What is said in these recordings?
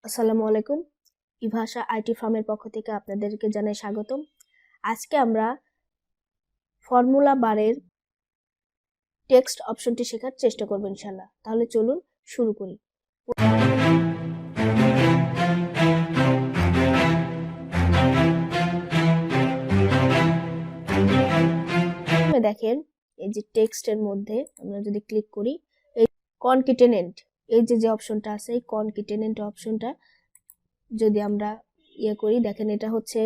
আসসালামু আলাইকুম। ইভাশা আইটি ফার্মের পক্ষ থেকে আপনাদেরকে জানাই স্বাগতম। আজকে আমরা ফর্মুলা বারের টেক্সট অপশনটি শেখার চেষ্টা করব ইনশাআল্লাহ। তাহলে চলুন শুরু করি। দেখেন এই যে টেক্সটের মধ্যে আমরা যদি ক্লিক করি, এই কনকেটেনেন্ট এই যে অপশনটা আছে, এই কনকেটেনেন্ট অপশনটা যদি আমরা করি, দেখেন এটা হচ্ছে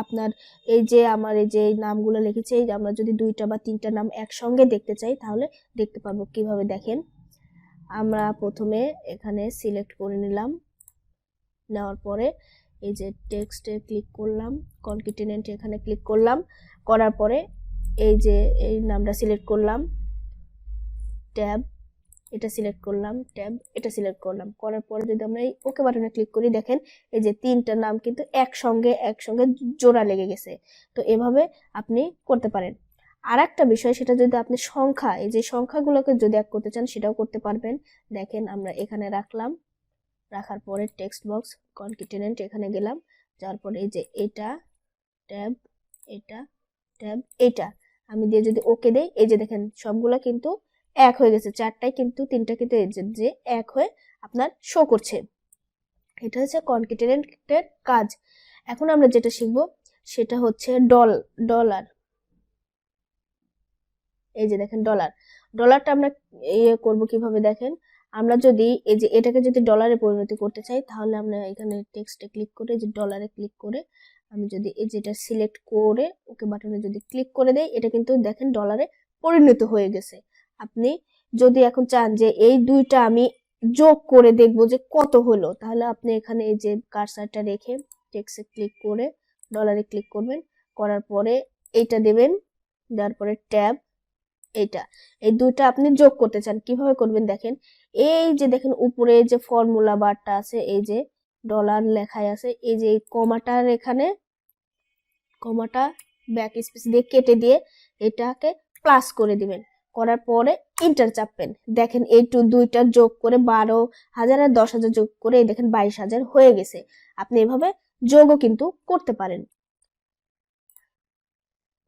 আপনার এই যে আমার এই যে নামগুলো লিখেছি, এই যে আমরা যদি দুইটা বা তিনটা নাম একসঙ্গে দেখতে চাই তাহলে দেখতে পারবো কিভাবে। দেখেন আমরা প্রথমে এখানে সিলেক্ট করে নিলাম, নেওয়ার পরে এই যে টেক্সটে ক্লিক করলাম, কনকেটেনেন্ট এখানে ক্লিক করলাম, করার পরে এই যে এই নামটা সিলেক্ট করলাম, ট্যাব এটা সিলেক্ট করলাম, ট্যাব এটা সিলেক্ট করলাম, করার পরে যদি আমরা এই ওকে বাটনে ক্লিক করি, দেখেন এই যে তিনটা নাম কিন্তু একসঙ্গে জোড়া লেগে গেছে। তো এভাবে আপনি করতে পারেন। আর একটা বিষয়, সেটা যদি আপনি সংখ্যা, এই যে সংখ্যাগুলোকে যদি এক করতে চান সেটাও করতে পারবেন। দেখেন আমরা এখানে রাখলাম, রাখার পরে টেক্সট বক্স কনকেটেনেন্ট এখানে গেলাম, যার পরে এই যে এটা ট্যাব, এটা ট্যাব, এটা আমি দিয়ে যদি ওকে দেই, এই যে দেখেন সবগুলা কিন্তু এক হয়ে গেছে, চারটায় কিন্তু তিনটা কিন্তু এই যে এক হয়ে আপনার শো করছে। এটা হচ্ছে কনকেটেনেন্টের কাজ। এখন আমরা যেটা শিখব সেটা হচ্ছে ডলার। এই যে দেখেন ডলারটা আমরা করব কিভাবে, দেখেন আমরা যদি এই যে এটাকে যদি ডলারে পরিণত করতে চাই, তাহলে আমরা এখানে টেক্সটে ক্লিক করে যে ডলারে ক্লিক করে আমি যদি এই যেটা সিলেক্ট করে ওকে বাটনে যদি ক্লিক করে দেই, এটা কিন্তু দেখেন ডলারে পরিণত হয়ে গেছে। আপনি যদি এখন চান যে এই দুইটা আমি যোগ করে দেখবো যে কত হলো, তাহলে আপনি এখানে এই যে কার্সারটা রেখে টেক্সটে ক্লিক করে ডলারে ক্লিক করবেন, করার পরে এইটা দেবেন, দেওয়ার পরে ট্যাব, এটা এই দুইটা আপনি যোগ করতে চান, কিভাবে করবেন দেখেন। এই যে দেখেন উপরে যে ফর্মুলা বারটা আছে, এই যে ডলার লেখাই আছে, এই যে কমাটার এখানে কমাটা ব্যাক স্পেস দিয়ে কেটে দিয়ে এটাকে প্লাস করে দিবেন, করার পরে ইন্টার চাপবেন। দেখেন এই দুইটা যোগ করে 12,000 আর 10,000 যোগ করে এই দেখেন 22,000 হয়ে গেছে। আপনি এভাবে যোগও কিন্তু করতে পারেন।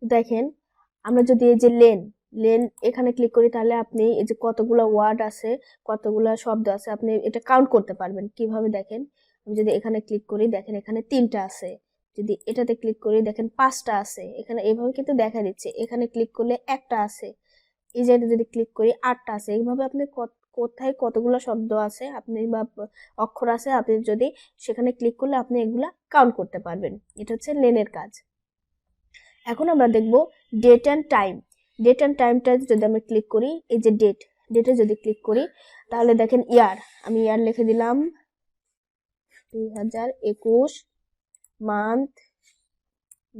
দেখেন আমরা যদি এই যে লেন এখানে ক্লিক করি, তাহলে আপনি এই যে কতগুলা ওয়ার্ড আছে, কতগুলা শব্দ আছে, আপনি এটা কাউন্ট করতে পারবেন। কিভাবে দেখেন, আমি যদি এখানে ক্লিক করি, দেখেন এখানে 3টা আছে, যদি এটাতে ক্লিক করি দেখেন 5টা আছে, এখানে এইভাবে কিন্তু দেখা দিচ্ছে। এখানে ক্লিক করলে একটা আছে, এই যে যদি ক্লিক করি 8টা আছে। এইভাবে আপনি কোথায় কতগুলো শব্দ আছে আপনি বা অক্ষর আছে, আপনি যদি সেখানে ক্লিক করলে আপনি এগুলা কাউন্ট করতে পারবেন। এটা হচ্ছে লেনের কাজ। এখন আমরা দেখব date and time. Date and টাইমটা যদি আমরা ক্লিক করি, এই যে ডেটে যদি ক্লিক করি, তাহলে দেখেন ইয়ার, আমি ইয়ার লিখে দিলাম 2021, মান্থ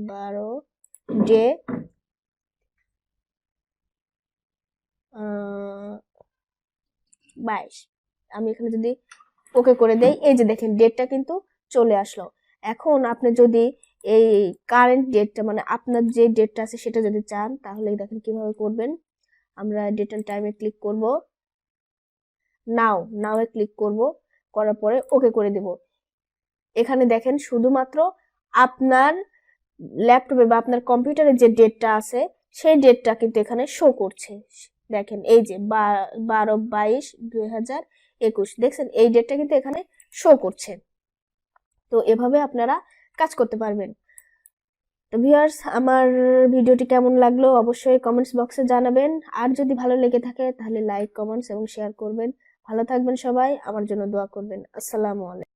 12, ডে 22। আমি এখানে যদি ওকে করে দেই, এই যে দেখেন ডেটটা কিন্তু চলে আসলো। এখন আপনি যদি এই কারেন্ট ডেটটা, মানে আপনার যে ডেটটা আছে সেটা যদি চান, তাহলে দেখেন কিভাবে করবেন। আমরা ডেট এন্ড টাইমে ক্লিক করব, নাও এ ক্লিক করব, করার পরে ওকে করে দেব। এখানে দেখেন শুধুমাত্র আপনার ল্যাপটপে বা আপনার কম্পিউটারে যে ডেটটা আছে সেই ডেটটা কিন্তু এখানে শো করছে। দেখেন এই যে 12/22/2021, দেখছেন এই ডেটটা কিন্তু এখানে শো করছে। তো এভাবে আপনারা কাজ করতে পারবেন। তো ভিউয়ার্স, আমার ভিডিওটি কেমন লাগলো অবশ্যই কমেন্টস বক্সে জানাবেন। আর যদি ভালো লেগে থাকে তাহলে লাইক, কমেন্টস এবং শেয়ার করবেন। ভালো থাকবেন সবাই, আমার জন্য দোয়া করবেন। আসসালামু আলাইকুম।